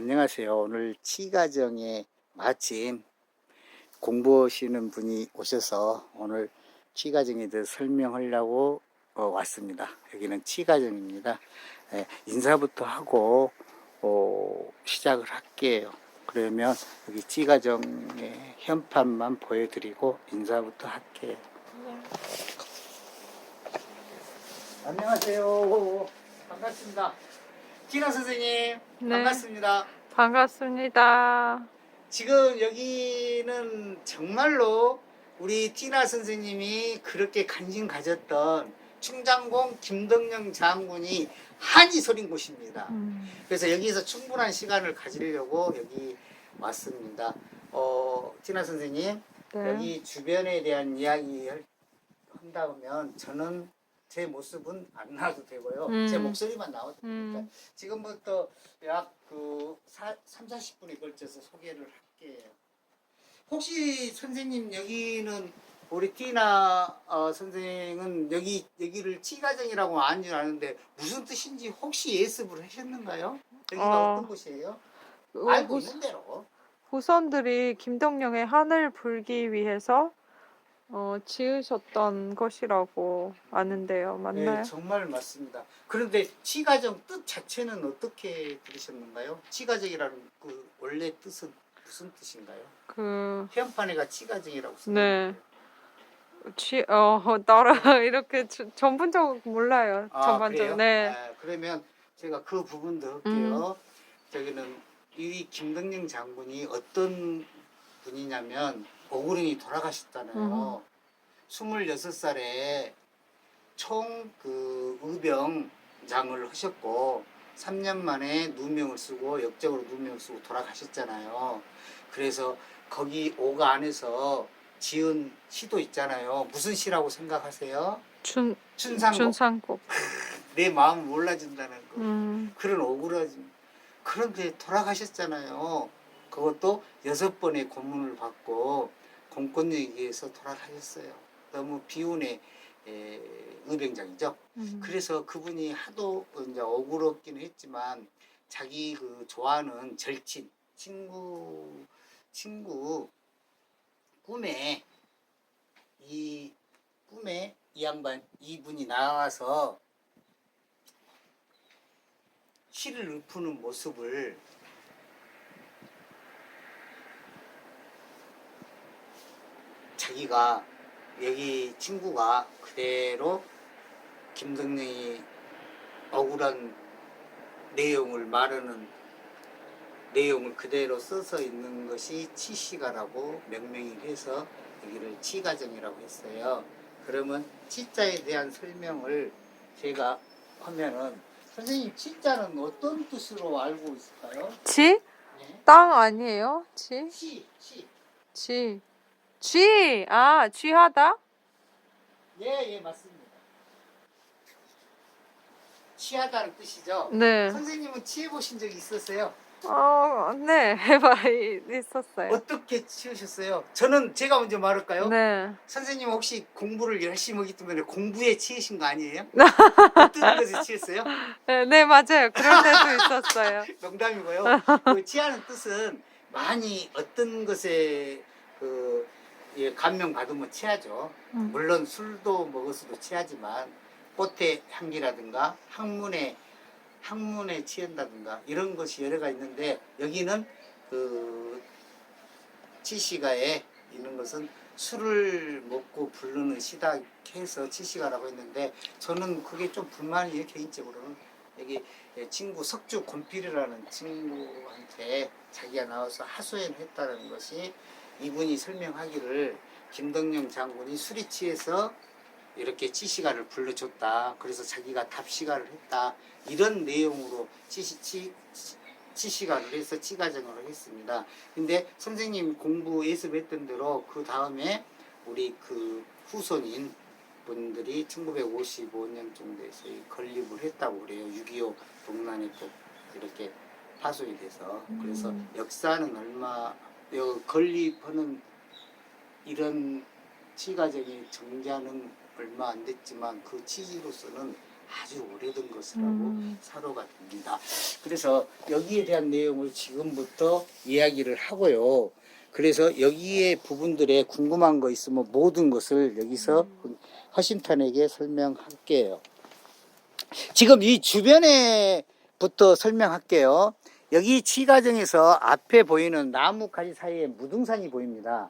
안녕하세요. 오늘 치과정에 마침 공부하시는 분이 오셔서 오늘 치과정에 대해 설명하려고 왔습니다. 여기는 치과정입니다. 인사부터 하고 시작을 할게요. 그러면 여기 치과정의 현판만 보여드리고 인사부터 할게요. 안녕하세요. 반갑습니다. 티나 선생님, 네. 반갑습니다. 반갑습니다. 지금 여기는 정말로 우리 티나 선생님이 그렇게 관심 가졌던 충장공 김덕령 장군이 한이 서린 곳입니다. 그래서 여기서 충분한 시간을 가지려고 여기 왔습니다. 티나 선생님, 네. 여기 주변에 대한 이야기를 한다면 저는 제 모습은 안 나와도 되고요. 제 목소리만 나와도 됩니다. 지금부터 약 30-40분에 걸쳐서 소개를 할게요. 혹시 선생님 여기는 우리 티나 선생은 여기를 치과정이라고 아는 줄 아는데 무슨 뜻인지 혹시 예습을 하셨는가요? 여기가 어떤 곳이에요? 알고 있는 대로. 후손들이 김덕령의 한을 불기 위해서 지으셨던 것이라고 아는데요. 맞나요? 네, 정말 맞습니다. 그런데 치과정 뜻 자체는 어떻게 들으셨는가요? 치과정이라는 그 원래 뜻은 무슨 뜻인가요? 해안판에가 치과정이라고 네. 써있는데. 따라 이렇게 전문적으로 몰라요. 전반적으로. 그래요? 네. 그러면 제가 그 부분도 할게요. 저기는 이 김덕령 장군이 어떤 분이냐면 오구령이 돌아가셨잖아요. 26살에 총 의병장을 하셨고 3년 만에 누명을 쓰고 역적으로 누명을 쓰고 돌아가셨잖아요. 그래서 거기 오가 안에서 지은 시도 있잖아요. 무슨 시라고 생각하세요? 춘상곡. 내 마음을 몰라준다는 거. 그런 억울하지. 그런데 돌아가셨잖아요. 그것도 6번의 고문을 받고 공권력에서 돌아가셨어요. 너무 비운의 의병장이죠. 그래서 그분이 하도 이제 억울했기는 했지만 자기 그 좋아하는 절친 친구 꿈에 이 양반 이분이 나와서 시를 읊는 모습을 자기가 여기 친구가 그대로 김덕령이 억울한 내용을 말하는 내용을 그대로 써서 있는 것이 치시가라고 명명이 해서 여기를 치과정이라고 했어요. 그러면 치자에 대한 설명을 제가 하면은 선생님 치자는 어떤 뜻으로 알고 있을까요? 지? 네. 땅 아니에요? 지? 치. 쥐하다? 예, 맞습니다. 취하다는 뜻이죠? 네. 선생님은 취해 보신 적이 있었어요? 네. 있었어요. 어떻게 치우셨어요? 제가 먼저 말할까요? 네. 선생님 혹시 공부를 열심히 하기 때문에 공부에 치이신 거 아니에요? 어떤 것에 치였어요? 네, 맞아요. 그런 데도 있었어요. 농담이고요. 그 취하는 뜻은 많이 어떤 것에 감명 받으면 취하죠. 물론 술도 먹어서도 취하지만 꽃의 향기라든가 학문에 취한다든가 이런 것이 여러 가지 있는데 여기는 그 치시가에 있는 것은 술을 먹고 부르는 시다 해서 치시가라고 했는데 저는 그게 좀 불만이에요. 개인적으로는. 여기 친구 석주 곤필이라는 친구한테 자기가 나와서 하소연했다는 것이 이분이 설명하기를 김덕령 장군이 술이 취해서 이렇게 치시가를 불러줬다. 그래서 자기가 답시가를 했다. 이런 내용으로 치시가를 해서 치과정을 했습니다. 근데 선생님 공부 예습했던 대로 그 다음에 우리 그 후손인 분들이 1955년 정도에서 건립을 했다고 그래요. 6.25 동란에 또 이렇게 파손이 돼서. 그래서 역사는 건립하는 이런 치과적인 정자는 얼마 안 됐지만 그 취지로서는 아주 오래된 것이라고 사료가 됩니다. 그래서 여기에 대한 내용을 지금부터 이야기를 하고요. 그래서 여기에 부분들에 궁금한 거 있으면 모든 것을 여기서 허심탄회하게 설명할게요. 지금 이 주변에부터 설명할게요. 여기 치과정에서 앞에 보이는 나무 가지 사이에 무등산이 보입니다.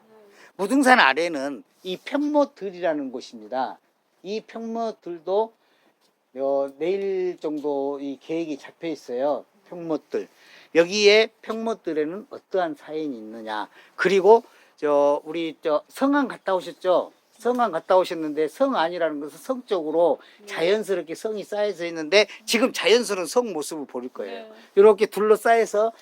무등산 아래는 이 평모들이라는 곳입니다. 이 평모들도 내일 정도 이 계획이 잡혀 있어요. 평모들. 여기에 평모들에는 어떠한 사연이 있느냐. 그리고 우리 성안 갔다 오셨죠? 성안 갔다 오셨는데 성안이라는 것은 성적으로 자연스럽게 성이 쌓여져 있는데 지금 자연스러운 성 모습을 보일 거예요. 이렇게 둘러싸여서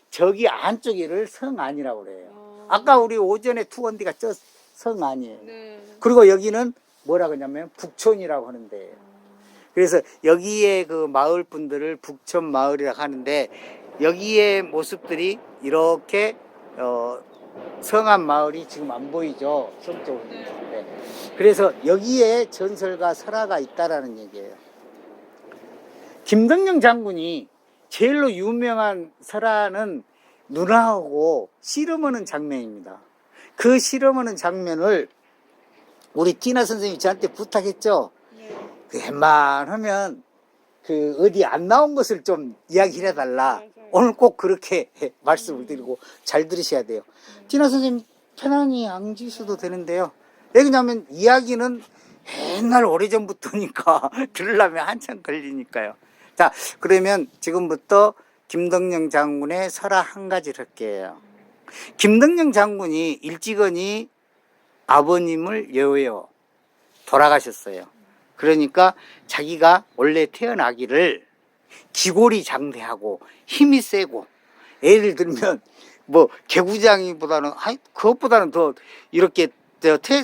저기 안쪽에를 성안이라고 그래요. 아까 우리 오전에 투원디가 저 성안이에요. 그리고 여기는 뭐라 그러냐면 북촌이라고 하는데 그래서 여기에 그 마을 분들을 북촌 마을이라고 하는데 여기에 모습들이 이렇게 성안 마을이 지금 안 보이죠. 성적으로. 네. 그래서 여기에 전설과 설화가 있다라는 얘기예요. 김덕령 장군이 제일로 유명한 설화는 누나하고 씨름하는 장면입니다. 그 씨름하는 장면을 우리 띠나 선생님이 저한테 부탁했죠. 그 웬만하면 그 어디 안 나온 것을 좀 이야기를 해달라. 오늘 꼭 그렇게 말씀을 드리고 잘 들으셔야 돼요. 띠나 선생님 편안히 앉으셔도 되는데요. 왜냐하면 이야기는 옛날 오래전부터니까 들으려면 한참 걸리니까요. 자, 그러면 지금부터 김덕령 장군의 설화 한 가지를 할게요. 김덕령 장군이 일찍이 아버님을 여의어 돌아가셨어요. 그러니까 자기가 원래 태어나기를 기골이 장대하고 힘이 세고 예를 들면 뭐 개구장이보다는 그것보다는 더 이렇게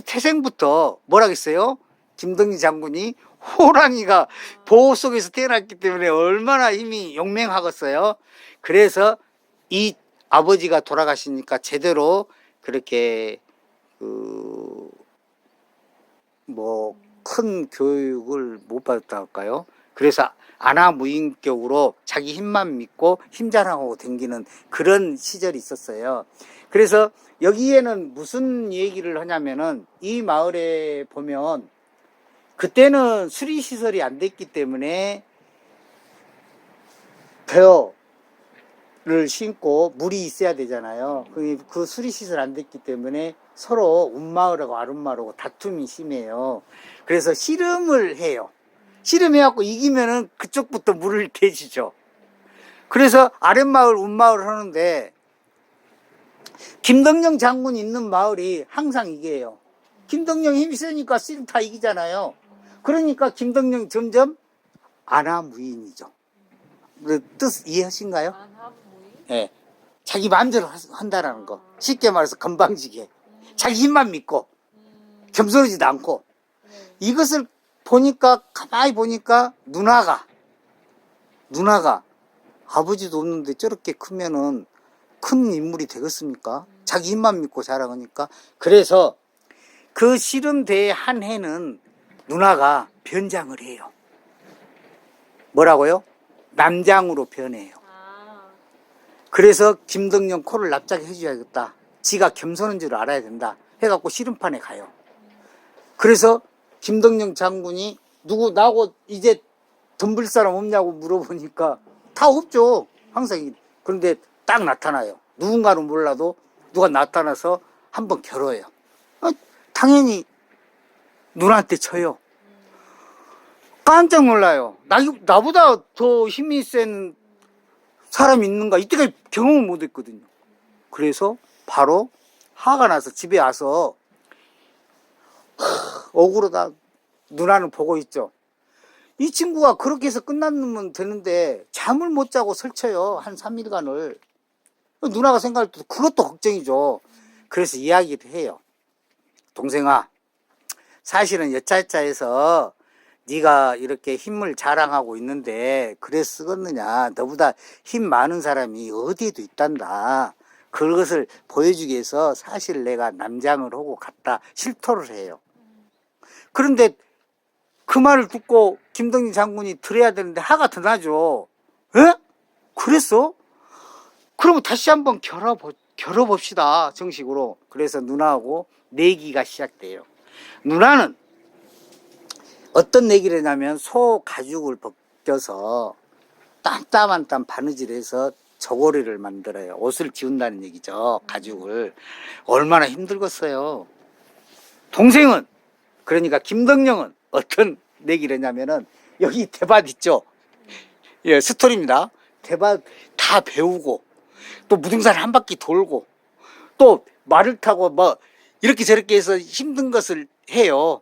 태생부터 뭐라겠어요? 김덕령 장군이 호랑이가 보호 속에서 태어났기 때문에 얼마나 힘이 용맹하겠어요. 그래서 이 아버지가 돌아가시니까 제대로 그렇게 큰 교육을 못 받았다 할까요? 그래서 안하무인격으로 자기 힘만 믿고 힘자랑하고 댕기는 그런 시절이 있었어요. 그래서 여기에는 무슨 얘기를 하냐면은 이 마을에 보면 그때는 수리시설이 안 됐기 때문에 배어를 신고 물이 있어야 되잖아요. 그 수리시설 안 됐기 때문에 서로 운마을하고 아랫마을하고 다툼이 심해요. 그래서 씨름을 해요. 씨름해갖고 이기면은 그쪽부터 물을 대주죠. 그래서 아랫마을, 운마을을 하는데 김덕령 장군이 있는 마을이 항상 이게요. 김덕령 힘이 세니까 씨름 다 이기잖아요. 그러니까 김덕령 점점 안하무인이죠. 그 뜻 이해하신가요? 예. 자기 마음대로 한다라는 거. 쉽게 말해서 건방지게. 자기 힘만 믿고 겸손하지도 않고 이것을 보니까 가만히 보니까 누나가 아버지도 없는데 저렇게 크면은 큰 인물이 되겠습니까? 자기 힘만 믿고 자라니까. 그래서 그 씨름대회 한 해는 누나가 변장을 해요. 뭐라고요? 남장으로 변해요. 그래서 김덕령 코를 납작게 해줘야겠다. 지가 겸손한 줄 알아야 된다. 해갖고 씨름판에 가요. 그래서 김덕령 장군이 나하고 이제 덤빌 사람 없냐고 물어보니까 다 없죠. 항상. 그런데 딱 나타나요. 누군가는 몰라도 누가 나타나서 한번 겨뤄요. 당연히 누나한테 져요. 깜짝 놀라요. 나보다 더 힘이 센 사람이 있는가 이때까지 경험을 못 했거든요. 그래서 바로 화가 나서 집에 와서 억울하다. 누나는 보고 있죠. 이 친구가 그렇게 해서 끝났으면 되는데 잠을 못 자고 설쳐요. 한 3일간을. 누나가 생각할 때 그것도 걱정이죠. 그래서 이야기를 해요. 동생아, 사실은 여차여차해서 네가 이렇게 힘을 자랑하고 있는데 그래 쓰겠느냐. 너보다 힘 많은 사람이 어디에도 있단다. 그것을 보여주기 위해서 사실 내가 남장을 하고 갔다 실토를 해요. 그런데 그 말을 듣고 김덕진 장군이 들어야 되는데 화가 더 나죠. 에? 그랬어? 그러면 다시 한번 겨뤄봅시다. 정식으로. 그래서 누나하고 내기가 시작돼요. 누나는 어떤 내기를 했냐면 소 가죽을 벗겨서 땀 한 땀 바느질해서 저고리를 만들어요. 옷을 지운다는 얘기죠. 가죽을. 얼마나 힘들겠어요. 동생은, 그러니까 김덕령은 어떤 내기를 했냐면은 여기 대밭 있죠. 예, 스토리입니다. 대밭 다 배우고 또 무등산 한 바퀴 돌고 또 말을 타고 뭐 이렇게 저렇게 해서 힘든 것을 해요.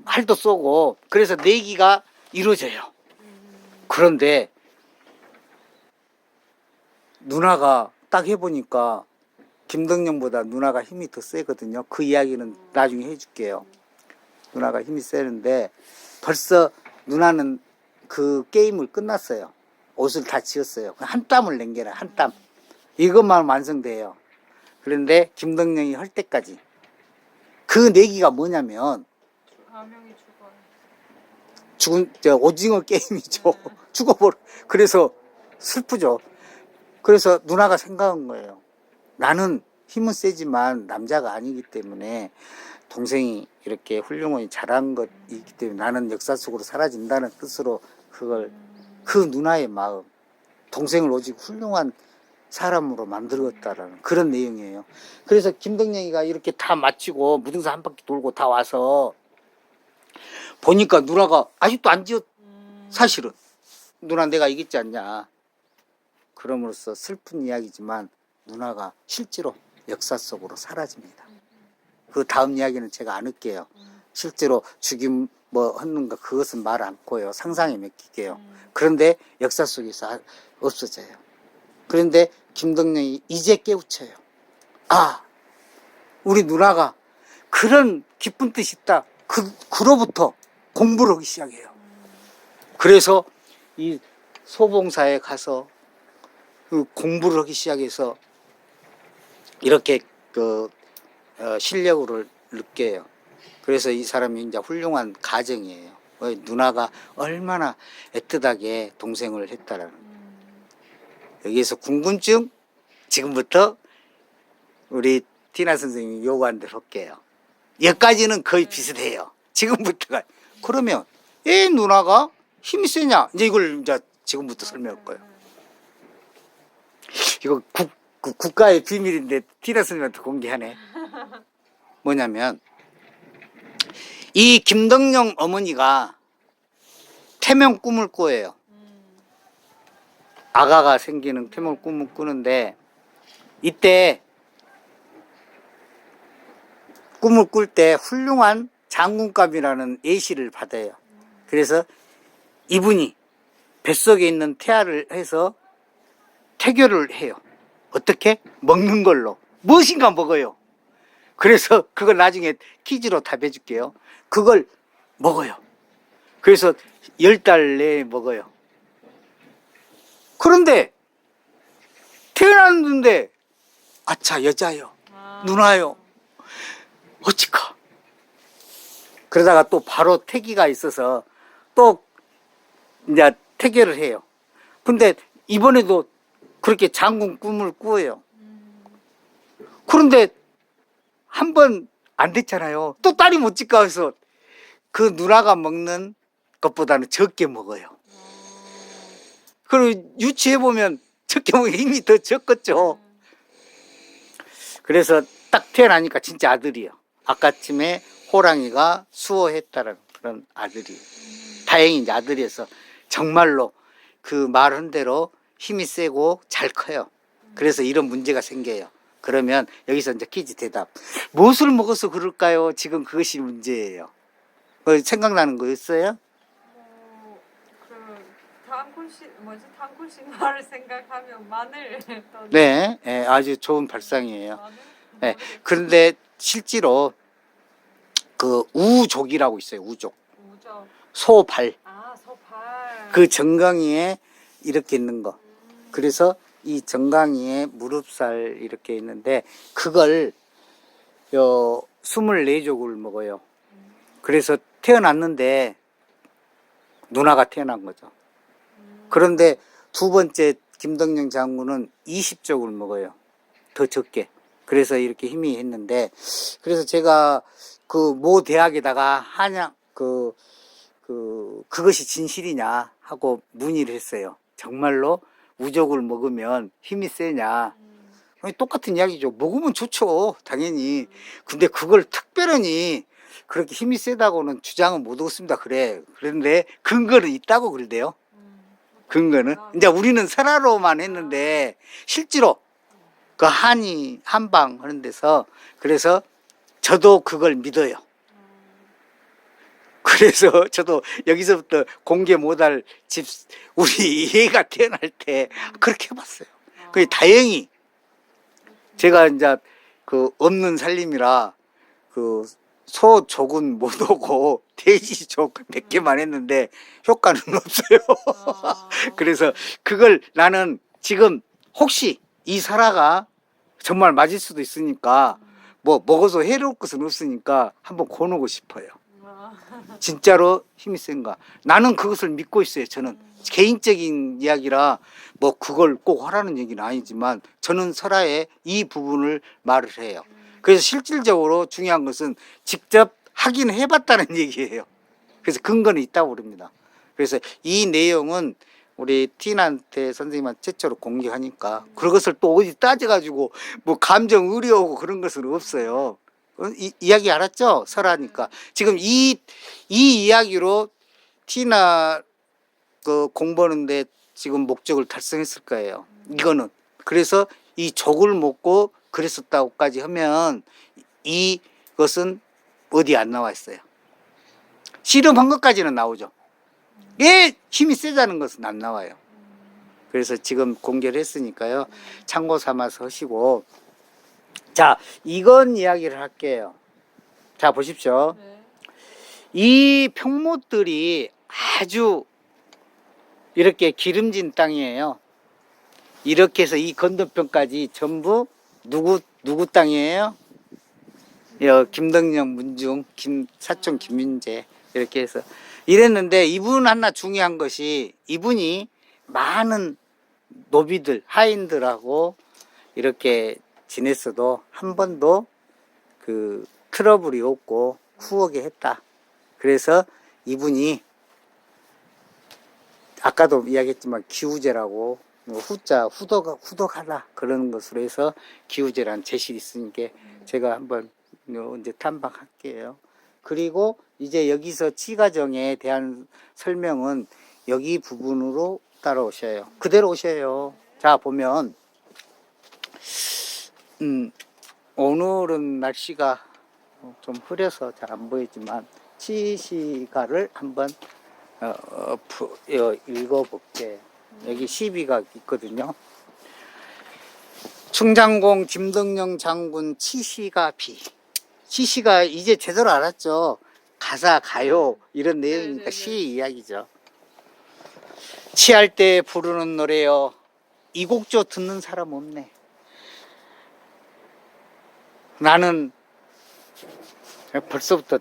활도 쏘고. 그래서 내기가 이루어져요. 그런데 누나가 딱 해보니까 김덕령보다 누나가 힘이 더 세거든요. 그 이야기는 나중에 해줄게요. 누나가 힘이 세는데 벌써 누나는 그 게임을 끝났어요. 옷을 다 지었어요. 한 땀을 남겨라, 한 땀. 이것만 완성돼요. 그런데 김덕령이 할 때까지 그 내기가 뭐냐면 명이 죽어요. 죽은 오징어 게임이죠. 죽어버려. 그래서 슬프죠. 그래서 누나가 생각한 거예요. 나는 힘은 세지만 남자가 아니기 때문에 동생이 이렇게 훌륭하게 잘한 것이기 때문에 나는 역사 속으로 사라진다는 뜻으로 그걸 그 누나의 마음, 동생을 오직 훌륭한 사람으로 만들었다라는 그런 내용이에요. 그래서 김덕령이가 이렇게 다 마치고 무등산 한 바퀴 돌고 다 와서 보니까 누나가 아직도 안 지었. 사실은 누나 내가 이겼지 않냐. 그럼으로써 슬픈 이야기지만 누나가 실제로 역사 속으로 사라집니다. 그 다음 이야기는 제가 안 할게요. 실제로 죽임 뭐 했는가 그것은 말 않고요. 상상에 맡길게요. 그런데 역사 속에서 없어져요. 그런데 김덕령이 이제 깨우쳐요. 아, 우리 누나가 그런 기쁜 뜻이 있다. 그로부터 공부를 하기 시작해요. 그래서 이 소봉사에 가서 그 공부를 하기 시작해서 이렇게 실력을 느껴요. 그래서 이 사람이 이제 훌륭한 가정이에요. 누나가 얼마나 애틋하게 동생을 했다라는. 여기에서 궁금증 지금부터 우리 티나 선생님이 요구한 대로 할게요. 여기까지는 거의 비슷해요. 지금부터가. 그러면 왜 누나가 힘이 세냐? 이제 이걸 이제 지금부터 설명할 거예요. 이거 국가의 비밀인데 티나 선생님한테 공개하네. 뭐냐면 이 김덕령 어머니가 태명 꿈을 꿔요. 아가가 생기는 태명 꿈을 꾸는데 이때 꿈을 꿀 때 훌륭한 장군감이라는 예시를 받아요. 그래서 이분이 뱃속에 있는 태아를 해서 태교를 해요. 어떻게? 먹는 걸로. 무엇인가 먹어요. 그래서 그걸 나중에 퀴즈로 답해 줄게요. 그걸 먹어요. 그래서 10달 내에 먹어요. 그런데 태어났는데 아차 여자요. 누나요. 어찌까. 그러다가 또 바로 태기가 있어서 또 이제 태교를 해요. 근데 이번에도 그렇게 장군 꿈을 꾸어요. 그런데 한 번 안 됐잖아요. 또 딸이 못 짓까 해서 그 누나가 먹는 것보다는 적게 먹어요. 그리고 유치해보면 적게 먹으면 힘이 더 적겠죠. 그래서 딱 태어나니까 진짜 아들이에요. 아까쯤에 호랑이가 수호했다는 그런 아들이에요. 다행히 이제 아들이어서 정말로 그 말한 대로 힘이 세고 잘 커요. 그래서 이런 문제가 생겨요. 그러면 여기서 이제 퀴즈 대답. 무엇을 먹어서 그럴까요? 지금 그것이 문제예요. 생각나는 거 있어요? 단군신화를 생각하면 마늘. 네, 네, 아주 좋은 발상이에요. 네, 그런데 실제로 그 우족이라고 있어요. 우족. 소발. 아, 소발. 그 정강이에 이렇게 있는 거. 그래서 이 정강이에 무릎살 이렇게 있는데 그걸 24족을 먹어요. 그래서 태어났는데 누나가 태어난 거죠. 그런데 두 번째 김덕령 장군은 20쪽을 먹어요. 더 적게. 그래서 이렇게 희미했는데, 그래서 제가 그 모 대학에다가 한양, 그것이 진실이냐 하고 문의를 했어요. 정말로 우족을 먹으면 힘이 세냐. 아니, 똑같은 이야기죠. 먹으면 좋죠. 당연히. 근데 그걸 특별히 그렇게 힘이 세다고는 주장은 못 얻습니다. 그래. 그런데 근거는 있다고 그러대요. 근거는. 이제 우리는 설화로만 했는데 실제로 그 한방 하는 데서 그래서 저도 그걸 믿어요. 그래서 저도 여기서부터 공개 못할 우리 애가 태어날 때 그렇게 해봤어요. 그 다행히 제가 이제 그 없는 살림이라 그 소족은 못 오고 돼지족 몇 개만 했는데 효과는 없어요. 그래서 그걸 나는 지금 혹시 이 설화가 정말 맞을 수도 있으니까 뭐 먹어서 해로울 것은 없으니까 한번 권하고 싶어요. 진짜로 힘이 센가? 나는 그것을 믿고 있어요. 저는 개인적인 이야기라 뭐 그걸 꼭 하라는 얘기는 아니지만 저는 설화의 이 부분을 말을 해요. 그래서 실질적으로 중요한 것은 직접 확인을 해봤다는 얘기예요. 그래서 근거는 있다고 그럽니다. 그래서 이 내용은 우리 티나한테 선생님한테 최초로 공개하니까 그것을 또 어디 따져가지고 뭐 감정 의뢰하고 그런 것은 없어요. 이야기 알았죠? 설하니까. 지금 이 이야기로 티나 그 공부하는데 지금 목적을 달성했을 거예요. 이거는. 그래서 이 족을 먹고 그랬었다고까지 하면 이것은 어디 안 나와 있어요. 실험한 것까지는 나오죠. 왜 힘이 세다는 것은 안 나와요. 그래서 지금 공개를 했으니까요. 참고 삼아서 하시고. 자, 이건 이야기를 할게요. 자, 보십시오. 네. 이 평모들이 아주 이렇게 기름진 땅이에요. 이렇게 해서 이 건너편까지 전부 누구 땅이에요? 김덕령, 문중, 사촌 김윤재 이렇게 해서 이랬는데 이분 하나 중요한 것이 이분이 많은 노비들, 하인들하고 이렇게 지냈어도 한 번도 그 트러블이 없고 후하게 했다. 그래서 이분이 아까도 이야기했지만 기우제라고 후자 후덕하다 그런 것으로 해서 기우제라는 제실이 있으니까 제가 한번 이제 탐방할게요. 그리고 이제 여기서 치과정에 대한 설명은 여기 부분으로 따라오셔요. 그대로 오셔요. 자, 보면 오늘은 날씨가 좀 흐려서 잘 안 보이지만 치시가를 한번 읽어볼게요. 여기 시비가 있거든요. 충장공 김덕령 장군 치시가 비. 치시가 이제 제대로 알았죠. 가사, 가요 이런 내용이니까 시 이야기죠. 치할 때 부르는 노래요. 이 곡조 듣는 사람 없네. 나는 벌써부터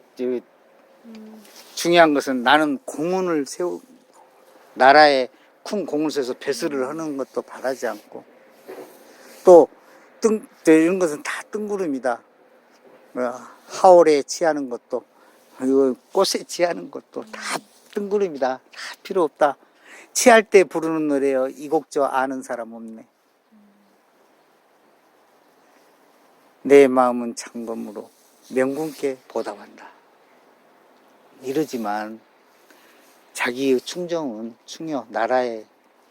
중요한 것은 나는 공훈을 나라에 큰 공을 세워서 배설을 하는 것도 바라지 않고 또 이런 것은 다 뜬구름이다. 하월에 취하는 것도 꽃에 취하는 것도 다 뜬구름이다. 다 필요 없다. 취할 때 부르는 노래요. 이 곡조 아는 사람 없네. 내 마음은 창검으로 명군께 보답한다. 이러지만 자기의 충정은 나라의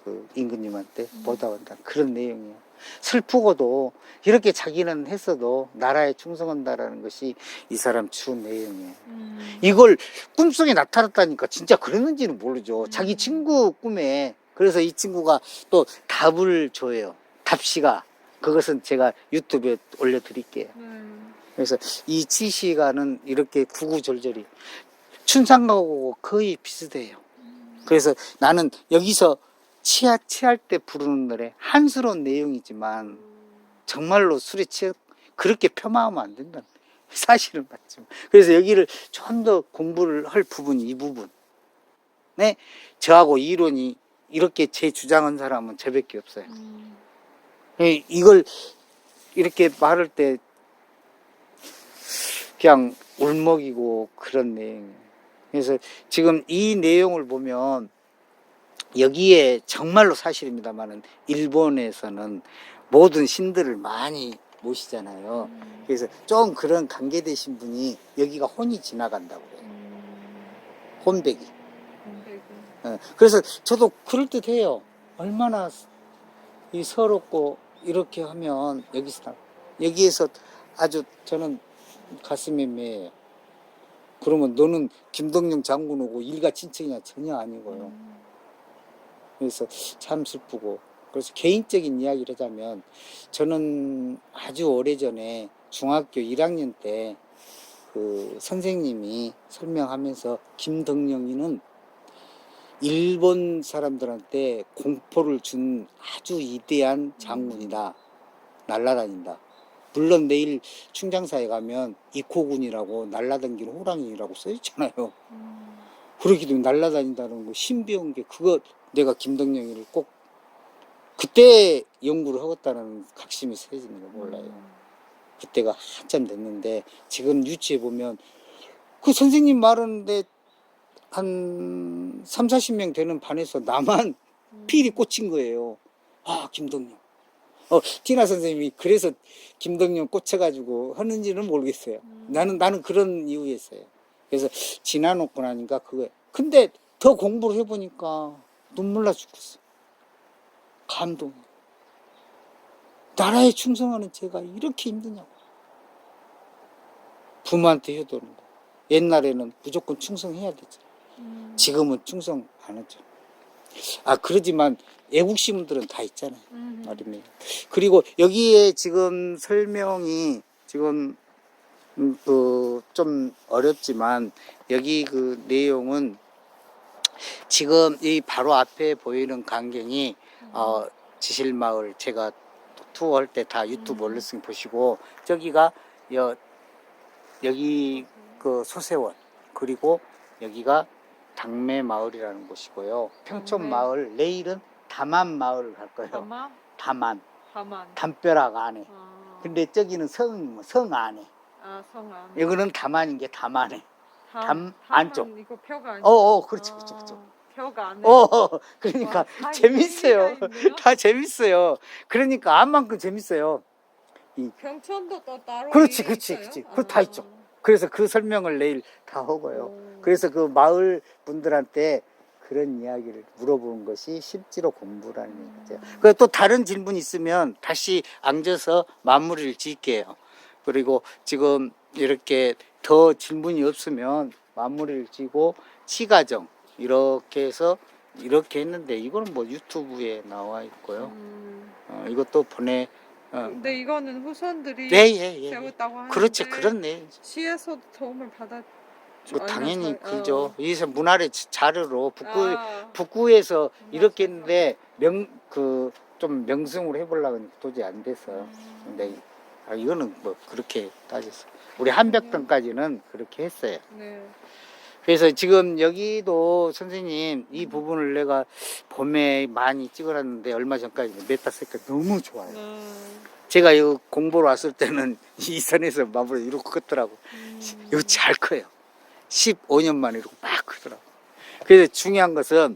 그 임금님한테 보답한다. 그런 내용이에요. 슬프고도 이렇게 자기는 했어도 나라에 충성한다라는 것이 이 사람 추운 내용이에요. 이걸 꿈속에 나타났다니까 진짜 그랬는지는 모르죠. 자기 친구 꿈에. 그래서 이 친구가 또 답을 줘요. 답시가. 그것은 제가 유튜브에 올려드릴게요. 그래서 이 치시가는 이렇게 구구절절히 춘상가하고 거의 비슷해요. 그래서 나는 여기서 취할 때 부르는 노래 한스러운 내용이지만 정말로 술에 그렇게 폄하하면 안 된다. 사실은 맞죠. 그래서 여기를 좀 더 공부를 할 부분이 이 부분. 저하고 이론이 이렇게 제 주장한 사람은 저밖에 없어요. 음. 이걸 이렇게 말할 때 그냥 울먹이고 그런 내용. 그래서 지금 이 내용을 보면 여기에 정말로 사실입니다만은 일본에서는 모든 신들을 많이 모시잖아요. 그래서 좀 그런 관계되신 분이 여기가 혼이 지나간다고 그래요. 혼백이. 그래서 저도 그럴듯해요. 얼마나 이 서럽고 이렇게 하면 여기에서 아주 저는 가슴이 메예요. 그러면 너는 김덕령 장군 오고 일가 친척이냐 전혀 아니고요. 그래서 참 슬프고. 그래서 개인적인 이야기를 하자면 저는 아주 오래전에 중학교 1학년 때 그 선생님이 설명하면서 김덕령이는 일본 사람들한테 공포를 준 아주 위대한 장군이다. 날라다닌다. 물론 내일 충장사에 가면 이코군이라고 날라다니는 호랑이라고 써있잖아요. 그러기 때문에 날라다닌다는 거 신비한 게 그거 내가 김덕령이를 꼭 그때 연구를 하겠다는 각심이 세지는 거 몰라요. 그때가 한참 됐는데 지금 유치해 보면 그 선생님 말하는데 한 3, 40명 되는 반에서 나만 필이 꽂힌 거예요. 아, 김덕령. 티나 선생님이 그래서 김덕령 꽂혀가지고 하는지는 모르겠어요. 나는 그런 이유였어요. 그래서 지나놓고 나니까 그거. 근데 더 공부를 해보니까 눈물 나 죽겠어. 감동. 나라에 충성하는 제가 이렇게 힘드냐고. 부모한테 효도는다. 옛날에는 무조건 충성해야 되죠. 지금은 충성 안 하죠. 그러지만 애국심들은 다 있잖아요. 어린이. 그리고 여기에 지금 설명이 지금 좀 어렵지만 여기 그 내용은 지금 이 바로 앞에 보이는 광경이 지실마을 제가 투어할 때 다 유튜브 올렸으니 보시고 저기가 여기 그 소세원 그리고 여기가 당매마을이라는 곳이고요. 평촌마을 내일은 담안마을을 갈 거예요. 담안. 담벼락 안에. 근데 저기는 성 안에. 성 안. 이거는 담안인 게 담 안에. 담 안쪽. 이거 표가 아니고. 그렇지. 표가 안에. 그러니까 와, 재밌어요. 의미가 있네요. 다 재밌어요. 그러니까 암만큼 재밌어요. 평촌도 또 따로. 그렇지. 있어요? 그거 다 있죠. 그래서 그 설명을 내일 다 하고요. 그래서 그 마을 분들한테 그런 이야기를 물어보는 것이 실제로 공부라는 얘기죠. 그리고 또 다른 질문 있으면 다시 앉아서 마무리를 짓게요. 그리고 지금 이렇게 더 질문이 없으면 마무리를 지고 치과정 이렇게 해서 이렇게 했는데 이거는 뭐 유튜브에 나와 있고요. 이것도 근데 이거는 후손들이 예. 세웠다고 하는데. 그렇지, 그렇네. 시에서도 도움을 받았. 뭐 당연히 그죠. 여기서 문화재 자료로 아. 북구에서 이렇게 했는데 좀 명승으로 해보려고 하니까 도저히 안 됐어. 근데 이거는 뭐 그렇게 따졌어. 우리 한백등까지는 그렇게 했어요. 네. 그래서 지금 여기도 선생님 이 부분을 내가 봄에 많이 찍어놨는데 얼마 전까지 메타 쓰니까 너무 좋아요. 제가 이 공부를 왔을 때는 이 선에서 마무리 이렇게 컸더라고. 이거 잘 커요. 15년 만에 이렇게 막 크더라고. 그래서 중요한 것은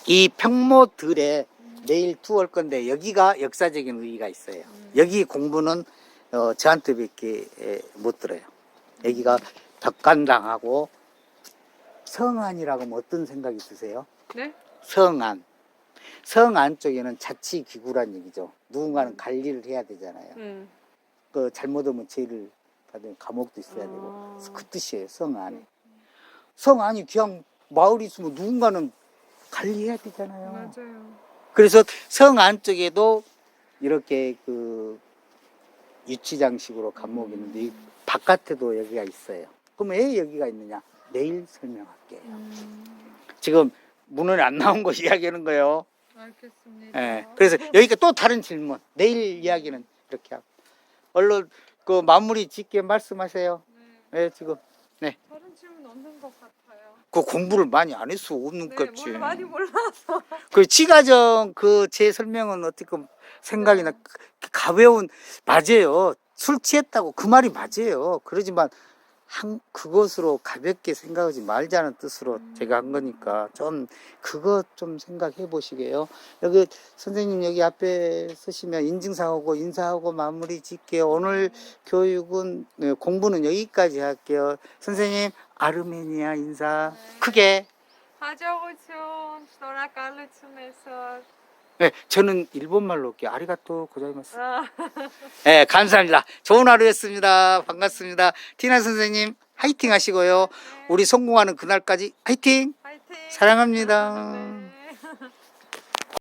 이 평모들에 내일 투어할 건데 여기가 역사적인 의의가 있어요. 여기 공부는 저한테밖에 못 들어요. 여기가 덕간당하고 성안이라고 하면 어떤 생각이 드세요? 네? 성안. 성안 쪽에는 자치기구란 얘기죠. 누군가는 관리를 해야 되잖아요. 그 잘못하면 죄를 받으면 감옥도 있어야 되고. 그래서 그 뜻이에요. 성안이. 성안이 그냥 마을이 있으면 누군가는 관리해야 되잖아요. 맞아요. 그래서 성안 쪽에도 이렇게 그 유치장식으로 감옥이 있는데 이 바깥에도 여기가 있어요. 그럼 왜 여기가 있느냐? 내일 설명할게요. 지금 문헌에 안 나온 거 이야기하는 거예요. 알겠습니다. 예. 그래서 여기가 또 다른 질문. 내일 이야기는 이렇게 하고. 얼른 그 마무리 짓게 말씀하세요. 네. 예, 지금. 네. 다른 질문 없는 것 같아요. 그 공부를 많이 안 했어 없는 네, 깝지. 많이 몰라서. 그 지가정 그 제 설명은 어떻게 생각이나 네. 가벼운 맞아요. 술 취했다고 그 말이 맞아요. 그러지만 그것으로 가볍게 생각하지 말자는 뜻으로 제가 한 거니까 좀 그것 좀 생각해 보시게요. 여기 선생님 여기 앞에 쓰시면 인증사하고 인사하고 마무리 짓게요. 오늘 교육은 네, 공부는 여기까지 할게요. 선생님 아르메니아 인사 네. 크게. 하저고촌 시노라칼루츠메서. 네, 저는 일본말로 할게요. 아리가또 고자이마스. 아, 네, 감사합니다. 좋은 하루였습니다. 반갑습니다. 티나 선생님 화이팅 하시고요. 네. 우리 성공하는 그날까지 화이팅! 파이팅. 사랑합니다. 네.